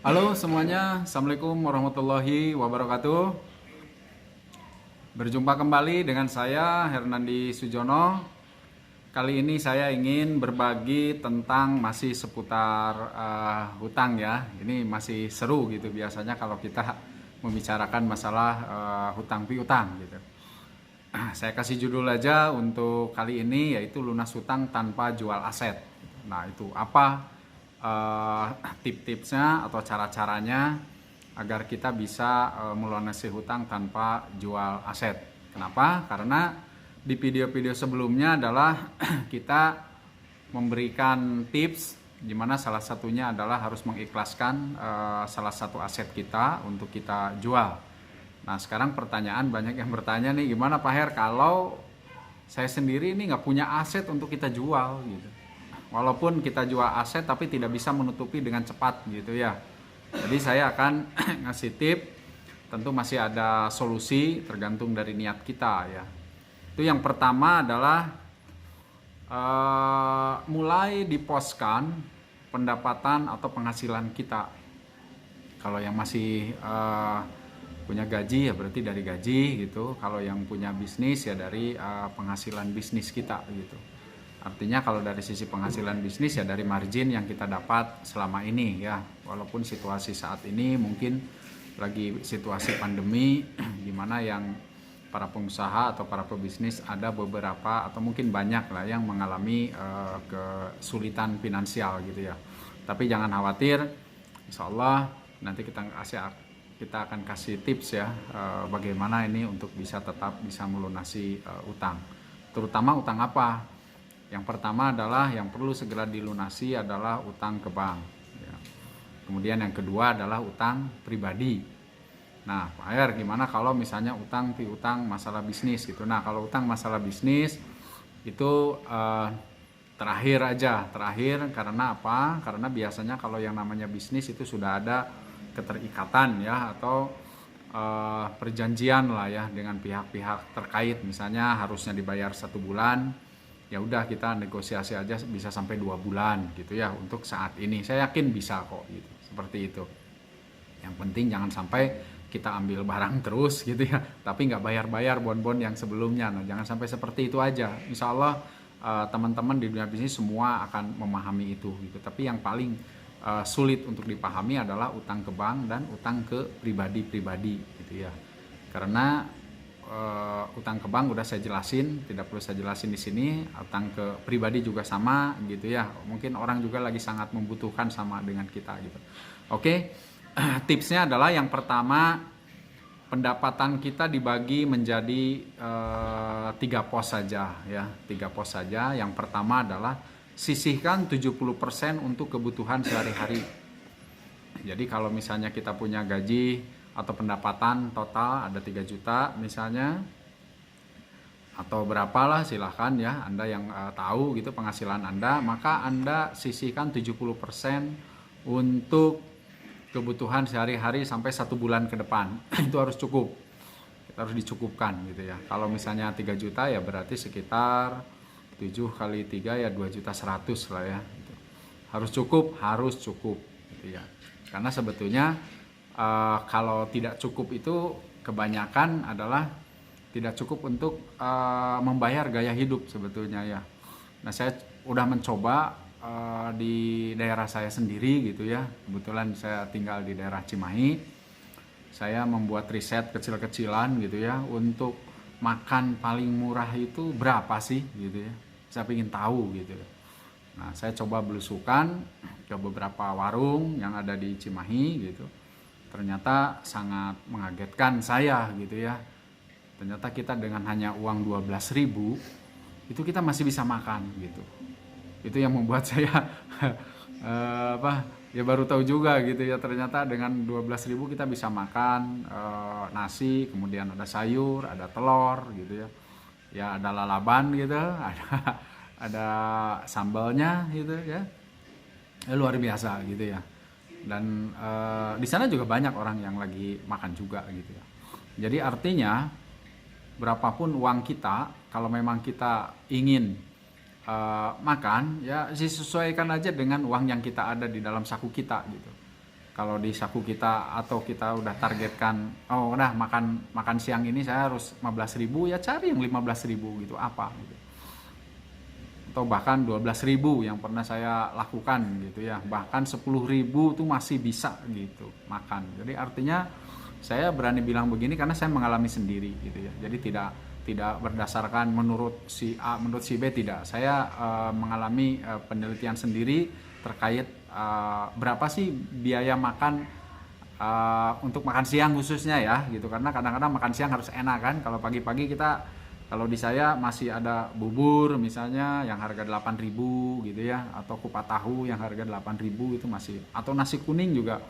Halo semuanya, Assalamualaikum warahmatullahi wabarakatuh. Berjumpa kembali dengan saya Hernandi Sujono. Kali ini saya ingin berbagi tentang masih seputar hutang ya. Ini masih seru gitu biasanya kalau kita membicarakan masalah hutang piutang gitu. Saya kasih judul aja untuk kali ini, yaitu lunas hutang tanpa jual aset. Nah itu apa eh, tip-tipsnya atau cara-caranya agar kita bisa melunasi hutang tanpa jual aset. Kenapa? Karena di video-video sebelumnya adalah kita memberikan tips di mana salah satunya adalah harus mengikhlaskan salah satu aset kita untuk kita jual. Nah sekarang pertanyaan, banyak yang bertanya nih, gimana Pak Her kalau saya sendiri ini nggak punya aset untuk kita jual gitu. Walaupun kita jual aset tapi tidak bisa menutupi dengan cepat gitu ya. Jadi saya akan ngasih tip, tentu masih ada solusi tergantung dari niat kita ya. Itu yang pertama adalah mulai diposkan pendapatan atau penghasilan kita. Kalau yang masih punya gaji ya berarti dari gaji gitu. Kalau yang punya bisnis ya dari penghasilan bisnis kita gitu. Artinya kalau dari sisi penghasilan bisnis ya dari margin yang kita dapat selama ini ya. Walaupun situasi saat ini mungkin lagi situasi pandemi di mana yang para pengusaha atau para pebisnis ada beberapa atau mungkin banyak lah yang mengalami kesulitan finansial gitu ya. Tapi jangan khawatir, insya Allah nanti kita akan kasih tips ya bagaimana ini untuk bisa tetap bisa melunasi utang. Terutama utang apa? Yang pertama adalah yang perlu segera dilunasi adalah utang ke bank. Ya. Kemudian yang kedua adalah utang pribadi. Nah, Pak Ayer, gimana kalau misalnya utang piutang masalah bisnis gitu? Nah, kalau utang masalah bisnis itu terakhir karena apa? Karena biasanya kalau yang namanya bisnis itu sudah ada keterikatan ya atau perjanjian lah ya dengan pihak-pihak terkait, misalnya harusnya dibayar 1 bulan. Ya udah kita negosiasi aja bisa sampai 2 bulan gitu ya untuk saat ini. Saya yakin bisa kok gitu. Seperti itu. Yang penting jangan sampai kita ambil barang terus gitu ya, tapi nggak bayar-bayar bon-bon yang sebelumnya. Nah jangan sampai seperti itu aja. Insya Allah teman-teman di dunia bisnis semua akan memahami itu gitu. Tapi yang paling sulit untuk dipahami adalah utang ke bank dan utang ke pribadi-pribadi gitu ya. Karena utang ke bank udah saya jelasin, tidak perlu saya jelasin di sini. Utang ke pribadi juga sama gitu ya. Mungkin orang juga lagi sangat membutuhkan sama dengan kita gitu. Oke, tipsnya adalah yang pertama, pendapatan kita dibagi menjadi 3 pos saja ya. 3 pos saja. Yang pertama adalah sisihkan 70% untuk kebutuhan sehari-hari. Jadi kalau misalnya kita punya gaji atau pendapatan total ada 3 juta misalnya, atau berapalah silahkan ya Anda yang tahu gitu penghasilan Anda, maka Anda sisihkan 70% untuk kebutuhan sehari-hari sampai 1 bulan ke depan. Itu harus cukup, kita harus dicukupkan gitu ya. Kalau misalnya 3 juta ya berarti sekitar 7 kali 3 ya 2.100.000 lah ya gitu. Harus cukup gitu ya. Karena sebetulnya kalau tidak cukup itu kebanyakan adalah tidak cukup untuk membayar gaya hidup sebetulnya ya. Nah saya udah mencoba di daerah saya sendiri gitu ya. Kebetulan saya tinggal di daerah Cimahi. Saya membuat riset kecil-kecilan gitu ya untuk makan paling murah itu berapa sih gitu ya. Saya ingin tahu gitu ya. Nah saya coba belusukan ke beberapa warung yang ada di Cimahi gitu. Ternyata sangat mengagetkan saya gitu ya. Ternyata kita dengan hanya uang 12.000 itu kita masih bisa makan gitu. Itu yang membuat saya ya baru tahu juga gitu ya, ternyata dengan 12.000 kita bisa makan nasi, kemudian ada sayur, ada telur gitu ya. Ya ada lalaban gitu, ada sambalnya gitu ya. Luar biasa gitu ya. Dan di sana juga banyak orang yang lagi makan juga gitu ya. Jadi artinya berapapun uang kita, kalau memang kita ingin makan ya disesuaikan aja dengan uang yang kita ada di dalam saku kita gitu. kalau di saku kita, atau kita udah targetkan, oh udah makan siang ini saya harus 15.000, ya cari yang 15.000 gitu, apa gitu. Atau bahkan 12.000 yang pernah saya lakukan gitu ya, bahkan 10.000 tuh masih bisa gitu makan. Jadi artinya saya berani bilang begini karena saya mengalami sendiri gitu ya. Jadi tidak berdasarkan menurut si A, menurut si B, tidak. Saya mengalami penelitian sendiri terkait berapa sih biaya makan untuk makan siang khususnya ya gitu, karena kadang-kadang makan siang harus enak kan. Kalau pagi-pagi kita, kalau di saya masih ada bubur misalnya yang harga 8.000 gitu ya, atau kupat tahu yang harga 8.000 itu masih, atau nasi kuning juga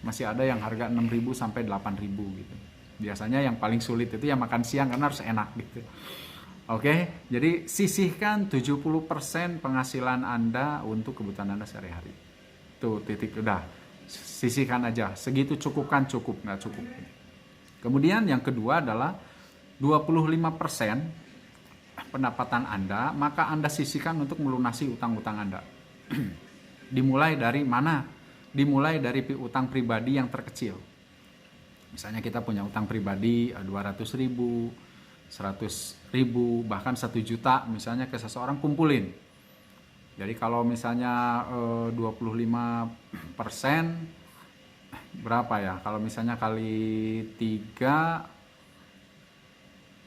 masih ada yang harga 6.000 sampai 8.000 gitu. Biasanya yang paling sulit itu yang makan siang karena harus enak gitu. Oke, jadi sisihkan 70% penghasilan Anda untuk kebutuhan Anda sehari-hari. Tuh titik, udah. Sisihkan aja, segitu cukupkan, cukup, nggak cukup. Kemudian yang kedua adalah 25% pendapatan Anda, maka Anda sisihkan untuk melunasi utang-utang Anda. Dimulai dari mana? Dimulai dari utang pribadi yang terkecil. Misalnya kita punya utang pribadi 200.000, 100.000, bahkan 1 juta misalnya ke seseorang, kumpulin. Jadi kalau misalnya 25% berapa ya? Kalau misalnya kali 3,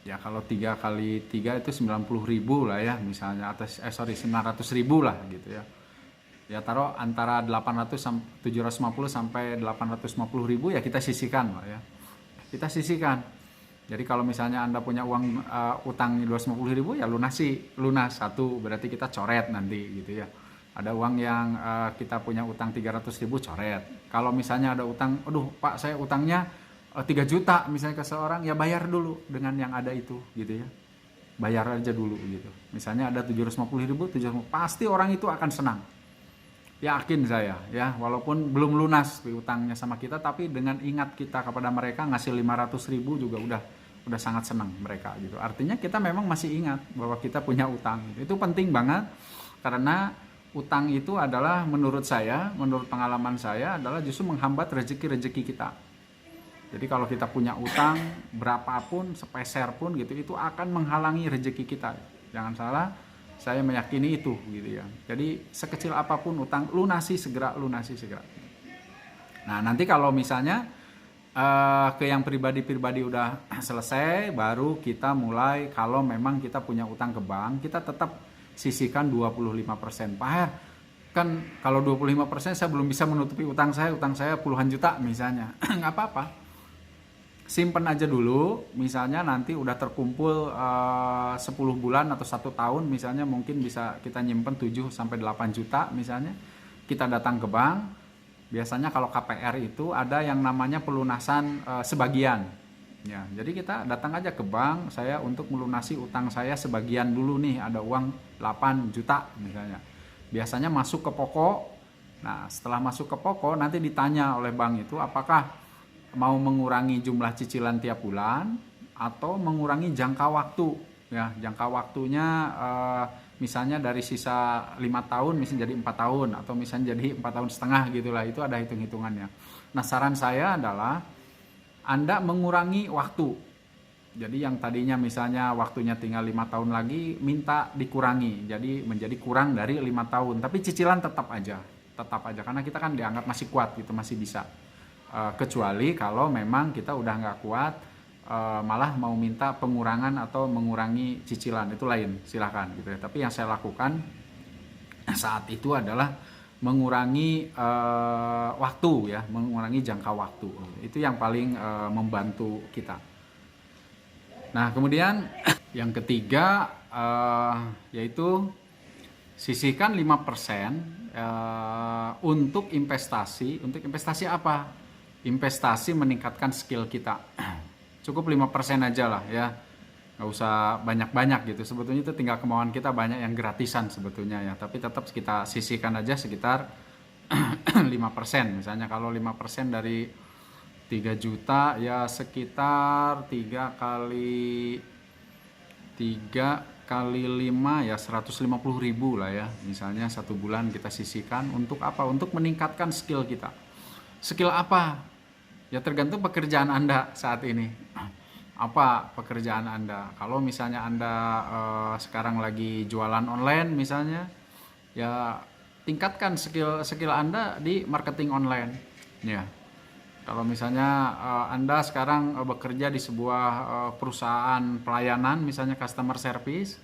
ya kalau 3 kali 3 itu 90.000 lah ya misalnya, atau 900.000 lah gitu ya. Ya taruh antara 750 sampai 850.000 ya kita sisihkan lah ya. Kita sisihkan. Jadi kalau misalnya Anda punya uang utang 250.000 ya lunas satu, berarti kita coret nanti gitu ya. Ada uang yang kita punya utang 300.000, coret. Kalau misalnya ada utang, aduh Pak saya utangnya 3 juta misalnya ke seorang, ya bayar dulu dengan yang ada itu gitu ya. Bayar aja dulu gitu. Misalnya ada 750.000, pasti orang itu akan senang. Yakin saya ya, walaupun belum lunas utangnya sama kita, tapi dengan ingat kita kepada mereka ngasih 500.000 juga udah sangat senang mereka gitu. Artinya kita memang masih ingat bahwa kita punya utang. Itu penting banget, karena utang itu adalah menurut saya, menurut pengalaman saya, adalah justru menghambat rezeki-rezeki kita. Jadi kalau kita punya utang berapapun, sepeser pun gitu, itu akan menghalangi rezeki kita. Jangan salah, saya meyakini itu gitu ya. Jadi sekecil apapun utang, lunasi segera. Nah nanti kalau misalnya ke yang pribadi-pribadi udah selesai, baru kita mulai, kalau memang kita punya utang ke bank, kita tetap sisihkan 25%. Pak Her, kan kalau 25% saya belum bisa menutupi utang saya puluhan juta misalnya. Nggak apa-apa, simpen aja dulu. Misalnya nanti udah terkumpul 10 bulan atau 1 tahun misalnya, mungkin bisa kita nyimpen 7 sampai 8 juta misalnya. Kita datang ke bank. Biasanya kalau KPR itu ada yang namanya pelunasan sebagian. Ya, jadi kita datang aja ke bank, saya untuk melunasi utang saya sebagian dulu nih, ada uang 8 juta misalnya. Biasanya masuk ke pokok. Nah, setelah masuk ke pokok nanti ditanya oleh bank itu apakah mau mengurangi jumlah cicilan tiap bulan atau mengurangi jangka waktu ya. Jangka waktunya misalnya dari sisa 5 tahun misalnya jadi 4 tahun, atau misalnya jadi 4 tahun setengah gitulah. Itu ada hitung-hitungannya. Nah saran saya adalah Anda mengurangi waktu. Jadi yang tadinya misalnya waktunya tinggal 5 tahun lagi, minta dikurangi jadi menjadi kurang dari 5 tahun, tapi cicilan tetap aja karena kita kan dianggap masih kuat gitu, masih bisa. Kecuali kalau memang kita udah nggak kuat, malah mau minta pengurangan atau mengurangi cicilan, itu lain, silahkan gitu ya. Tapi yang saya lakukan saat itu adalah mengurangi waktu ya, mengurangi jangka waktu. Itu yang paling membantu kita. Nah kemudian yang ketiga yaitu sisihkan 5% untuk investasi. Untuk investasi apa? Investasi meningkatkan skill kita. Cukup 5% aja lah ya, nggak usah banyak-banyak gitu. Sebetulnya itu tinggal kemauan kita, banyak yang gratisan sebetulnya ya, tapi tetap kita sisihkan aja sekitar 5%. Misalnya kalau 5% dari 3 juta ya sekitar 3 kali 5 ya 150.000 lah ya. Misalnya 1 bulan kita sisihkan untuk apa? Untuk meningkatkan skill kita. skill apa? Ya tergantung pekerjaan Anda saat ini. Apa pekerjaan Anda? Kalau misalnya Anda sekarang lagi jualan online misalnya, ya tingkatkan skill Anda di marketing online. Ya. Kalau misalnya Anda sekarang bekerja di sebuah perusahaan pelayanan, misalnya customer service,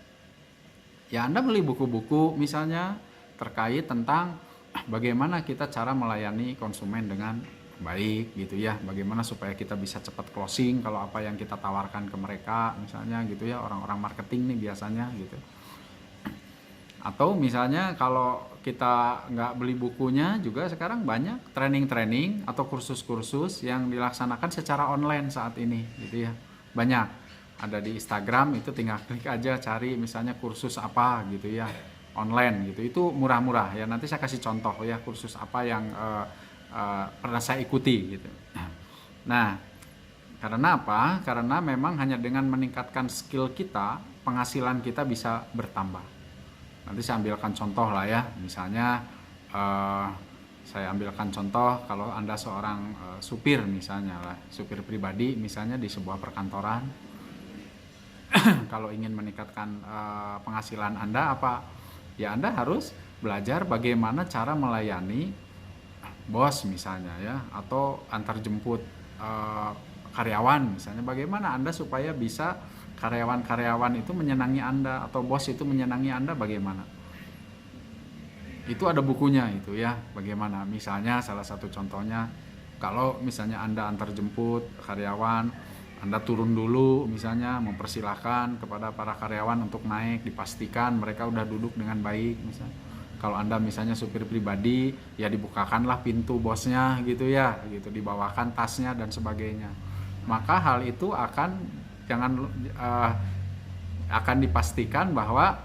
ya Anda beli buku-buku misalnya terkait tentang bagaimana kita cara melayani konsumen dengan baik gitu ya, bagaimana supaya kita bisa cepat closing kalau apa yang kita tawarkan ke mereka misalnya gitu ya, orang-orang marketing nih biasanya gitu. Atau misalnya kalau kita nggak beli bukunya juga sekarang banyak training-training atau kursus-kursus yang dilaksanakan secara online saat ini gitu ya, banyak ada di Instagram, itu tinggal klik aja cari misalnya kursus apa gitu ya online gitu, itu murah-murah ya, nanti saya kasih contoh ya kursus apa yang pernah saya ikuti gitu. Nah, karena apa? Karena memang hanya dengan meningkatkan skill kita, penghasilan kita bisa bertambah. Nanti saya ambilkan contoh lah ya, misalnya saya ambilkan contoh kalau Anda seorang supir misalnya lah, supir pribadi misalnya di sebuah perkantoran. Kalau ingin meningkatkan penghasilan Anda apa? Ya Anda harus belajar bagaimana cara melayani bos misalnya ya, atau antar jemput karyawan misalnya, bagaimana Anda supaya bisa karyawan-karyawan itu menyenangi Anda atau bos itu menyenangi Anda, bagaimana? Itu ada bukunya itu ya, bagaimana? Misalnya salah satu contohnya, kalau misalnya Anda antar jemput karyawan, Anda turun dulu misalnya, mempersilahkan kepada para karyawan untuk naik, dipastikan mereka udah duduk dengan baik misalnya. Kalau Anda misalnya supir pribadi, ya dibukakanlah pintu bosnya gitu ya, gitu, dibawakan tasnya dan sebagainya. Maka hal itu akan dipastikan bahwa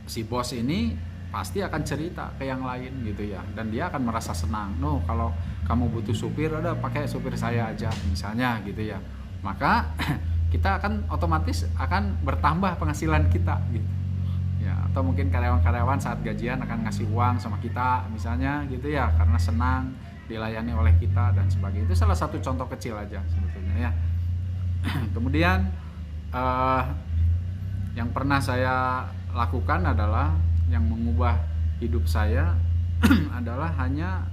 si bos ini pasti akan cerita ke yang lain gitu ya, dan dia akan merasa senang. No, kalau kamu butuh supir, udah pakai supir saya aja misalnya gitu ya. Maka kita akan otomatis akan bertambah penghasilan kita gitu. Ya, atau mungkin karyawan-karyawan saat gajian akan ngasih uang sama kita misalnya gitu ya, karena senang dilayani oleh kita dan sebagainya. Itu salah satu contoh kecil aja sebetulnya ya. Kemudian yang pernah saya lakukan adalah, yang mengubah hidup saya adalah hanya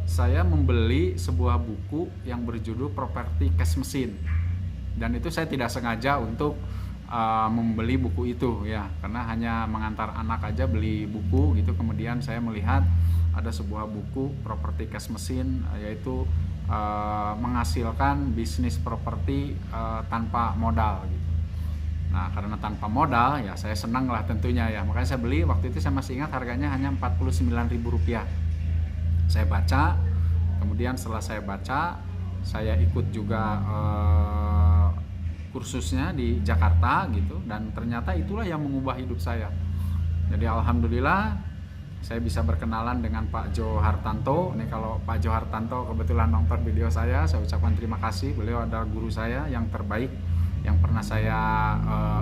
saya membeli sebuah buku yang berjudul Property Cash Machine, dan itu saya tidak sengaja untuk membeli buku itu ya, karena hanya mengantar anak aja beli buku gitu. Kemudian saya melihat ada sebuah buku Property Cash Machine, yaitu menghasilkan bisnis properti tanpa modal gitu. Nah, karena tanpa modal ya saya senang lah tentunya ya, makanya saya beli. Waktu itu saya masih ingat harganya hanya Rp49.000. Saya baca, kemudian setelah saya baca, saya ikut juga kursusnya di Jakarta gitu, dan ternyata itulah yang mengubah hidup saya. Jadi alhamdulillah saya bisa berkenalan dengan Pak Jo Hartanto. Nih, kalau Pak Jo Hartanto kebetulan nonton video saya ucapkan terima kasih. Beliau adalah guru saya yang terbaik yang pernah saya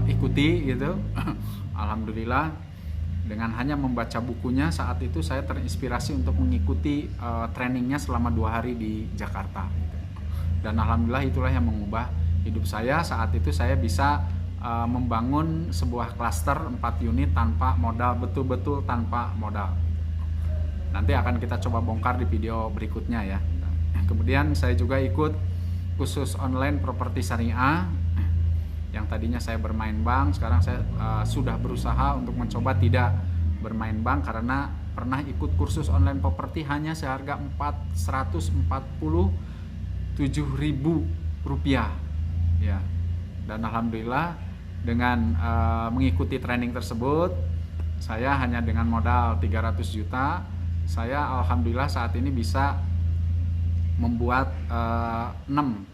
ikuti gitu. Alhamdulillah, dengan hanya membaca bukunya saat itu saya terinspirasi untuk mengikuti trainingnya selama 2 hari di Jakarta gitu. Dan alhamdulillah itulah yang mengubah hidup saya. Saat itu saya bisa membangun sebuah klaster 4 unit tanpa modal, betul-betul tanpa modal. Nanti akan kita coba bongkar di video berikutnya ya. Kemudian saya juga ikut khusus online properti syariah. Yang tadinya saya bermain bank, sekarang saya sudah berusaha untuk mencoba tidak bermain bank, karena pernah ikut kursus online properti hanya seharga Rp447.000 ya. Dan alhamdulillah dengan mengikuti training tersebut, saya hanya dengan modal 300 juta, saya alhamdulillah saat ini bisa membuat 6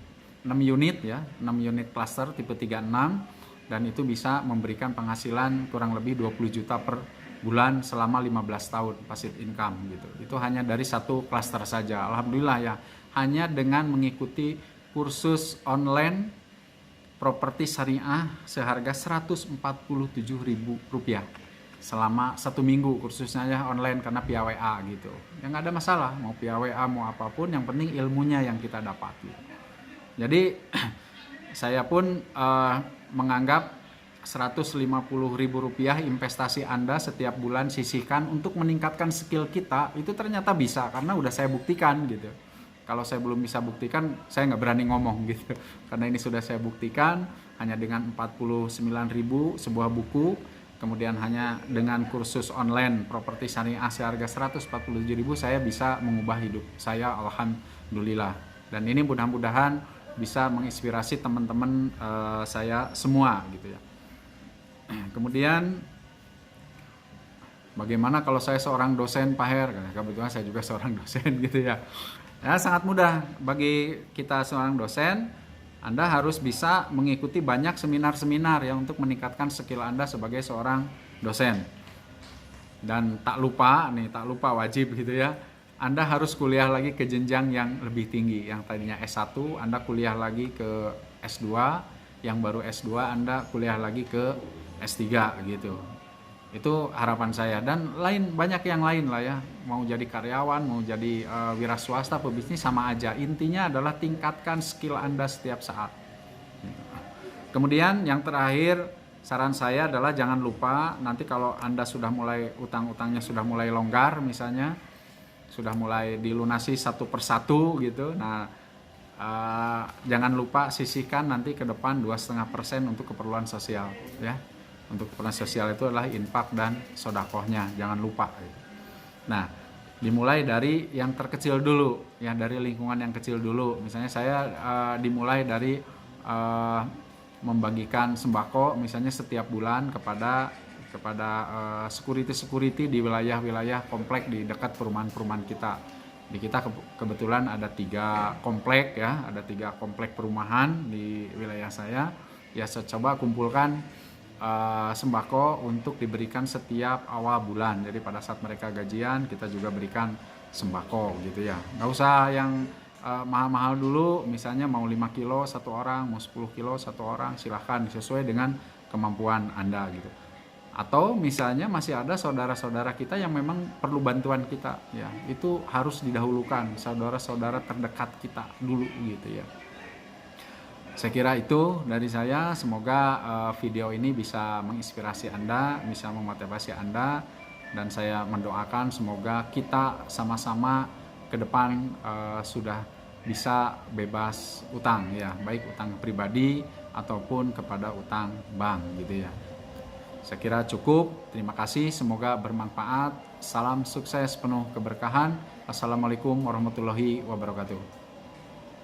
unit ya, 6 unit cluster tipe 36, dan itu bisa memberikan penghasilan kurang lebih 20 juta per bulan selama 15 tahun passive income gitu. Itu hanya dari satu cluster saja. Alhamdulillah ya, hanya dengan mengikuti kursus online properti syariah seharga Rp147.000. selama 1 minggu kursusnya ya online karena via WA gitu. Ya nggak ada masalah, mau via WA mau apapun, yang penting ilmunya yang kita dapat gitu. Jadi saya pun menganggap Rp150.000 investasi Anda setiap bulan sisihkan untuk meningkatkan skill kita, itu ternyata bisa karena udah saya buktikan gitu. Kalau saya belum bisa buktikan, saya nggak berani ngomong gitu. Karena ini sudah saya buktikan hanya dengan 49.000 sebuah buku, kemudian hanya dengan kursus online properti syariah seharga 147.000 saya bisa mengubah hidup saya, alhamdulillah. Dan ini mudah-mudahan bisa menginspirasi teman-teman saya semua gitu ya. Kemudian bagaimana kalau saya seorang dosen, Pak Her? Kebetulan saya juga seorang dosen gitu ya. Ya, sangat mudah bagi kita seorang dosen. Anda harus bisa mengikuti banyak seminar-seminar yang untuk meningkatkan skill Anda sebagai seorang dosen. Dan tak lupa wajib gitu ya. Anda harus kuliah lagi ke jenjang yang lebih tinggi. Yang tadinya S1, Anda kuliah lagi ke S2, yang baru S2 Anda kuliah lagi ke S3 gitu. Itu harapan saya, dan banyak yang lain lah ya. Mau jadi karyawan, mau jadi wira swasta, pebisnis sama aja. Intinya adalah tingkatkan skill Anda setiap saat. Kemudian yang terakhir, saran saya adalah jangan lupa nanti kalau Anda sudah mulai utang-utangnya sudah mulai longgar, misalnya sudah mulai dilunasi satu persatu gitu. Nah, jangan lupa sisihkan nanti ke depan 2,5% untuk keperluan sosial ya. Untuk keperluan sosial itu adalah infak dan sodakohnya, jangan lupa. Nah, dimulai dari yang terkecil dulu, ya dari lingkungan yang kecil dulu. Misalnya saya dimulai dari membagikan sembako, misalnya setiap bulan kepada security di wilayah-wilayah komplek di dekat perumahan-perumahan kita. Di kita kebetulan ada 3 komplek ya, ada 3 komplek perumahan di wilayah saya. Ya saya coba kumpulkan sembako untuk diberikan setiap awal bulan. Jadi pada saat mereka gajian kita juga berikan sembako gitu ya. Nggak usah yang mahal-mahal dulu, misalnya mau 5 kilo satu orang, mau 10 kilo satu orang, silahkan sesuai dengan kemampuan Anda gitu. Atau misalnya masih ada saudara-saudara kita yang memang perlu bantuan kita ya, itu harus didahulukan, saudara-saudara terdekat kita dulu gitu ya. Saya kira itu dari saya. Semoga video ini bisa menginspirasi Anda, bisa memotivasi Anda, dan saya mendoakan semoga kita sama-sama ke depan sudah bisa bebas utang ya, baik utang pribadi ataupun kepada utang bank gitu ya. Saya kira cukup. Terima kasih, semoga bermanfaat. Salam sukses penuh keberkahan. Assalamualaikum warahmatullahi wabarakatuh.